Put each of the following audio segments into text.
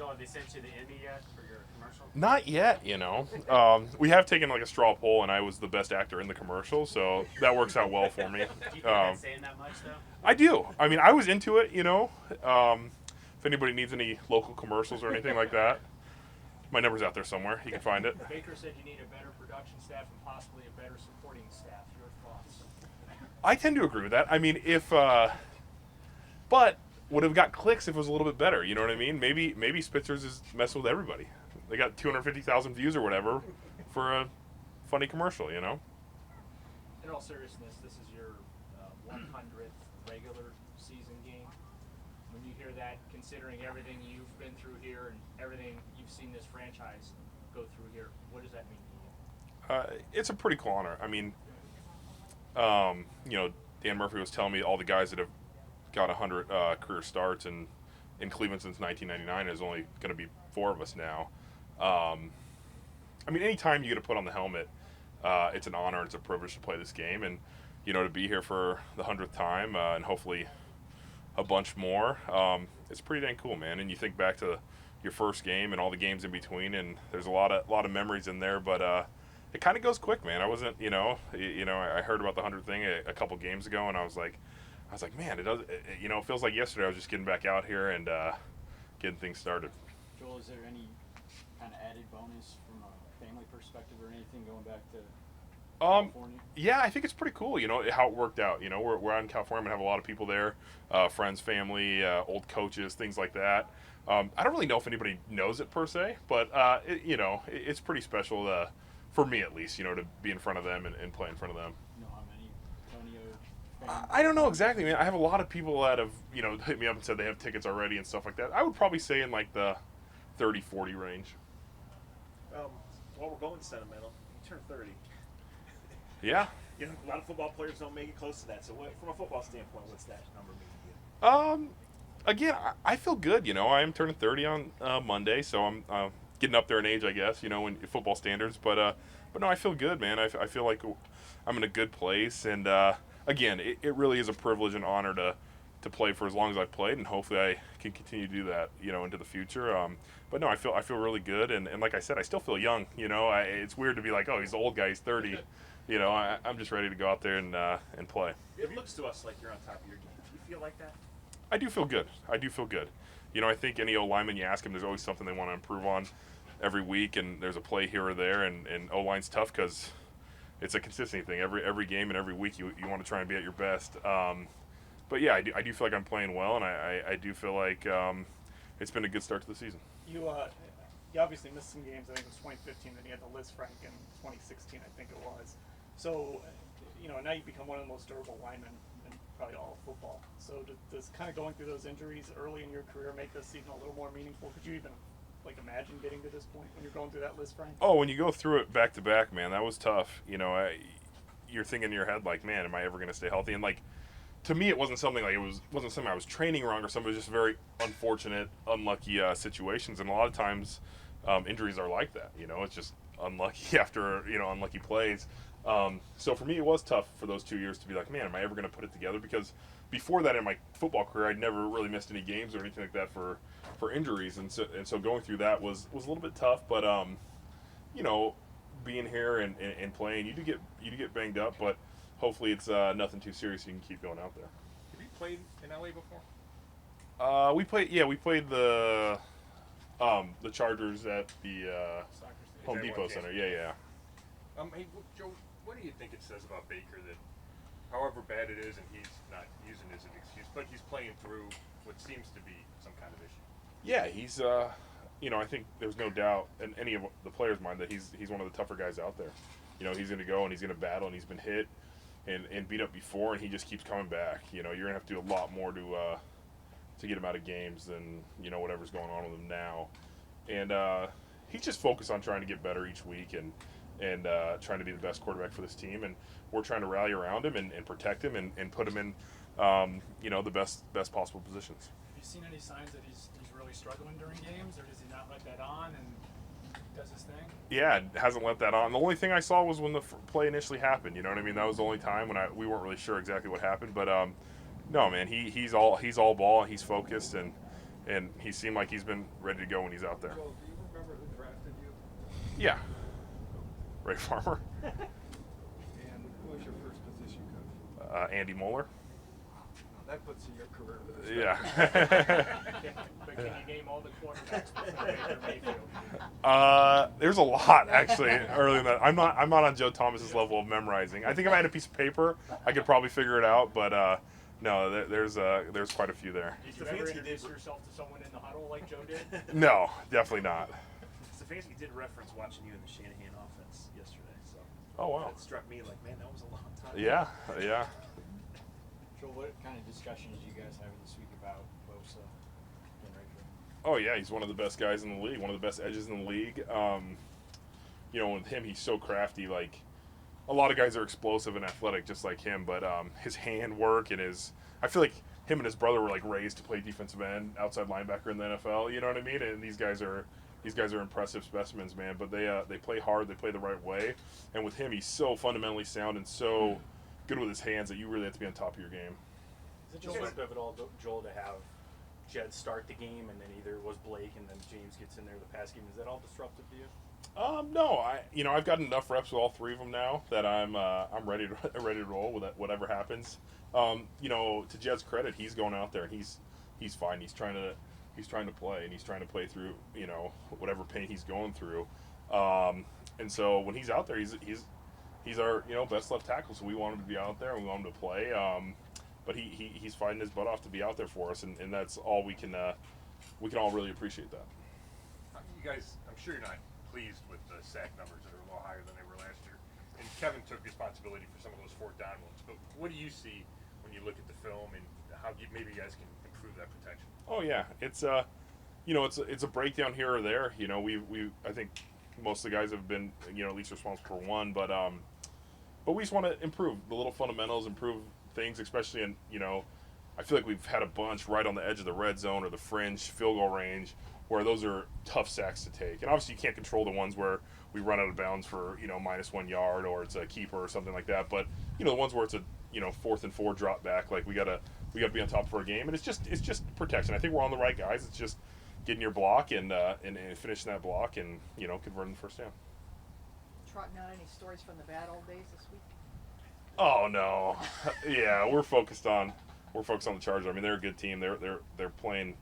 So have they sent you the Emmy yet for your commercial? Not yet, you know. We have taken like a straw poll, and I was the best actor in the commercial, so that works out well for me. Do you think that's saying that much though? I do. I mean, I was into it, you know. If anybody needs any local commercials or anything like that, my number's out there somewhere. You can find it. Baker said you need a better production staff and possibly a better supporting staff. Your thoughts? I tend to agree with that. I mean, but would have got clicks if it was a little bit better. You know what I mean? Maybe Spitzer's is messing with everybody. They got 250,000 views or whatever for a funny commercial. You know. In all seriousness, this is your 100th regular season game. When you hear that, considering everything you've been through here and everything you've seen this franchise go through here, what does that mean to you? It's a pretty cool honor. I mean, you know, Dan Murphy was telling me all the guys that have got 100 career starts in Cleveland since 1999. There's only going to be 4 of us now. I mean, anytime you get to put on the helmet, it's an honor and it's a privilege to play this game, and you know, to be here for the 100th time and hopefully a bunch more. It's pretty dang cool, man. And you think back to your first game and all the games in between, and there's a lot of memories in there, but it kind of goes quick, man. I wasn't, you know, I heard about the 100 thing a couple games ago, and I was like, man, it does, you know, it feels like yesterday I was just getting back out here and getting things started. Joel, is there any kind of added bonus from a family perspective or anything going back to California? Yeah, I think it's pretty cool, you know, how it worked out. You know, we're out in California, I'm going to have a lot of people there, friends, family, old coaches, things like that. I don't really know if anybody knows it per se, but, you know, it's pretty special for me at least, you know, to be in front of them and play in front of them. You know how many Tonio fans? I don't know exactly, man. I have a lot of people that have, you know, hit me up and said they have tickets already and stuff like that. I would probably say in like the 30, 40 range. While we're going sentimental, you turn 30. Yeah. You know, a lot of football players don't make it close to that. So, from a football standpoint, what's that number mean to you? Again, I feel good. You know, I am turning 30 on Monday, so I'm getting up there in age, I guess. You know, in football standards. But no, I feel good, man. I feel like I'm in a good place, and again, it really is a privilege and honor to play for as long as I've played, and hopefully I can continue to do that, you know, into the future. But no, I feel really good, and like I said, I still feel young. You know, it's weird to be like, oh, he's the old guy, he's 30. You know, I'm just ready to go out there and play. It looks to us like you're on top of your game. Do you feel like that? I do feel good. You know, I think any O-lineman, you ask them, there's always something they want to improve on every week, and there's a play here or there, and O-line's tough because it's a consistency thing. Every game and every week you want to try and be at your best. But yeah, I do feel like I'm playing well, and I do feel like it's been a good start to the season. You obviously missed some games. I think it was 2015, then you had the Liz Frank in 2016, I think it was. So, you know, now you become one of the most durable linemen in probably all of football. So does kind of going through those injuries early in your career make this season a little more meaningful? Could you even like imagine getting to this point when you're going through that Liz Frank? Oh, when you go through it back to back, man, that was tough. You know, you're thinking in your head like, man, am I ever going to stay healthy? And like, to me, it wasn't something like wasn't something I was training wrong or something. It was just very unfortunate, unlucky situations, and a lot of times injuries are like that. You know, it's just unlucky after unlucky plays. So for me, it was tough for those 2 years to be like, man, am I ever going to put it together? Because before that in my football career, I'd never really missed any games or anything like that for injuries, and so going through that was a little bit tough. But you know, being here and playing, you do get banged up, but hopefully it's nothing too serious. You can keep going out there. Have you played in LA before? We played the Chargers at the Home Depot Center. Yeah. Hey, Joe, what do you think it says about Baker that, however bad it is, and he's not using it as an excuse, but he's playing through what seems to be some kind of issue? Yeah, he's you know, I think there's no doubt in any of the players' mind that he's one of the tougher guys out there. You know, he's going to go and he's going to battle, and he's been hit and beat up before, and he just keeps coming back. You know, you're going to have to do a lot more to get him out of games than, you know, whatever's going on with him now. And he's just focused on trying to get better each week and trying to be the best quarterback for this team. And we're trying to rally around him and protect him and put him in, you know, the best possible positions. Have you seen any signs that he's really struggling during games, or does he not let that on and does his thing? Yeah, hasn't let that on. The only thing I saw was when the play initially happened. You know what I mean? That was the only time when we weren't really sure exactly what happened. But no, man, he's all ball. He's focused, and and he seemed like he's been ready to go when he's out there. Joel, do you remember who drafted you? Yeah. Ray Farmer, And who was your first position coach? Andy Moeller. That puts your career. Yeah. But can you name all the quarterbacks before Baker Mayfield? There's a lot actually earlier than that. I'm not on Joe Thomas's level of memorizing. I think if I had a piece of paper, I could probably figure it out. But no, there's quite a few there. Did you ever introduce yourself to someone in the huddle like Joe did? No, definitely not. Stefanski did reference watching you in the Shanahan offense yesterday, so Oh wow. that struck me like, man, that was a long time. Yeah, yeah. Joel, what kind of discussions you guys having this week about Bosa and Rayfield? Oh yeah, he's one of the best guys in the league, one of the best edges in the league. You know, with him, he's so crafty. Like a lot of guys are explosive and athletic, just like him. But his hand work and I feel like him and his brother were like raised to play defensive end, outside linebacker in the NFL. You know what I mean? And these guys are impressive specimens, man. But they play hard, they play the right way. And with him, he's so fundamentally sound and so good with his hands that you really have to be on top of your game. Is it just so pivotal, Joel, to have Jed start the game and then either was Blake and then James gets in there the pass game? Is that all disruptive to you? No, I've got enough reps with all three of them now that I'm ready to roll with whatever happens. You know, to Jed's credit, he's going out there and he's fine. He's trying to play and he's trying to play through, you know, whatever pain he's going through. And so when he's out there, he's our, you know, best left tackle. So we want him to be out there and we want him to play. But he's fighting his butt off to be out there for us, and that's all we can all really appreciate that. You guys, I'm sure you're not pleased with the sack numbers that are a little higher than they were last year. And Kevin took responsibility for some of those fourth down ones. But what do you see when you look at the film and how maybe you guys can improve that protection? Oh yeah, it's you know, it's a breakdown here or there. You know, I think most of the guys have been, you know, at least responsible for one, but we just want to improve the little fundamentals, improve things, especially in, you know, I feel like we've had a bunch right on the edge of the red zone or the fringe field goal range where those are tough sacks to take. And obviously you can't control the ones where we run out of bounds for, you know, -1 yard or it's a keeper or something like that. But, you know, the ones where it's a, you know, 4th and 4 drop back, like we gotta be on top of our game. And it's just protection. I think we're on the right guys. It's just getting your block and finishing that block and, you know, converting the first down. Trotting out any stories from the bad old days this week? Oh no, yeah, we're focused on the Chargers. I mean, they're a good team. They're playing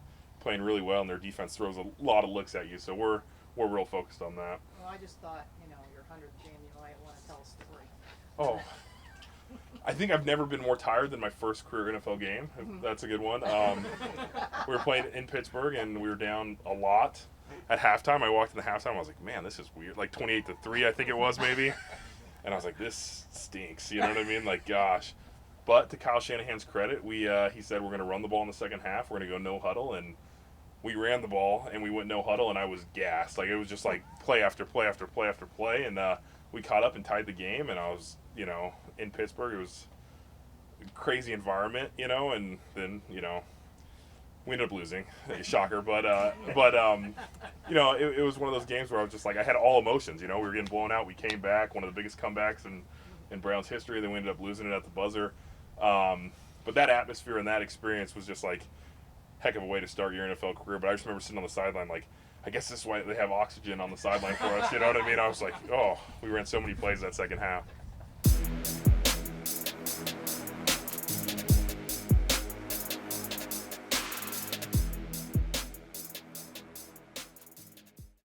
really well, and their defense throws a lot of looks at you. So we're real focused on that. Well, I just thought, you know, your 100th game, you might want to tell a story. Oh, I think I've never been more tired than my first career NFL game. That's a good one. We were playing in Pittsburgh, and we were down a lot at halftime. I walked in the halftime. I was like, man, this is weird. Like 28-3, I think it was maybe. And I was like, this stinks. You know what I mean? Like, gosh. But to Kyle Shanahan's credit, he said we're going to run the ball in the second half. We're going to go no huddle. And we ran the ball, and we went no huddle, and I was gassed. Like, it was just like play after play after play after play. And we caught up and tied the game. And I was, you know, in Pittsburgh. It was a crazy environment, you know. And then, you know, we ended up losing. Shocker. But you know, it was one of those games where I was just like, I had all emotions. You know, we were getting blown out. We came back, one of the biggest comebacks in Browns history. Then we ended up losing it at the buzzer. But that atmosphere and that experience was just like heck of a way to start your NFL career. But I just remember sitting on the sideline like, I guess this is why they have oxygen on the sideline for us. You know what I mean? I was like, oh, we ran so many plays that second half.